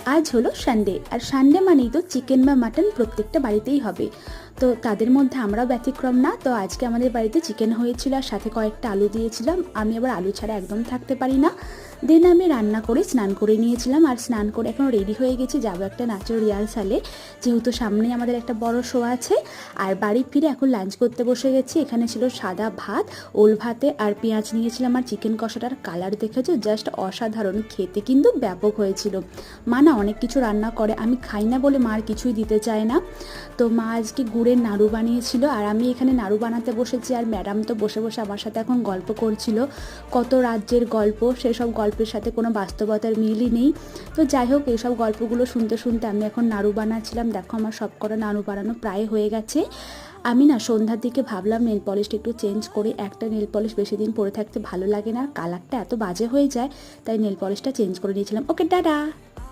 আজ হলো সানডে, আর সানডে মানেই তো চিকেন বা মাটন প্রত্যেকটা বাড়িতেই হবে। তো তাদের মধ্যে আমরাও ব্যতিক্রম না। তো আজকে আমাদের বাড়িতে চিকেন হয়েছিল, আর সাথে কয়েকটা আলু দিয়েছিলাম। আমি আবার আলু ছাড়া একদম থাকতে পারি না। দেন আমি রান্না করে স্নান করে নিয়েছিলাম, আর স্নান করে এখন রেডি হয়ে গেছি, যাবো একটা নাচের রিহার্সালে, যেহেতু সামনেই আমাদের একটা বড় শো আছে। আর বাড়ি ফিরে এখন লাঞ্চ করতে বসে গেছি। এখানে ছিল সাদা ভাত, ওল ভাতে আর পেঁয়াজ নিয়েছিলাম, আর চিকেন কষাটার কালার দেখেছো, জাস্ট অসাধারণ, খেতে কিন্তু ব্যাপক হয়েছিল। মা না অনেক কিছু রান্না করে, আমি খাই না বলে মার কিছুই দিতে চায় না। তো মা আজকে গুড়ের নাড়ু বানিয়েছিল, আর আমি এখানে নাড়ু বানাতে বসেছি, আর ম্যাডাম তো বসে বসে আমার সাথে এখন গল্প করছিল, কত রাজ্যের গল্প। সেসব গল্পের সাথে কোনো বাস্তবতার মিলই নেই। তো যাই হোক, এইসব গল্পগুলো শুনতে শুনতে আমি এখন নাড়ু বানাচ্ছিলাম। দেখো আমার সব কটা নাড়ু বানানো প্রায় হয়ে গেছে। আমি না সন্ধ্যার দিকে ভাবলাম নেল পলিশটা একটু চেঞ্জ করি, একটা নেল পলিশ বেশি দিন পরে থাকতে ভালো লাগে না, আর কালারটা এত বাজে হয়ে যায়, তাই নেল পলিশটা চেঞ্জ করে নিয়েছিলাম। ওকে, টাটা।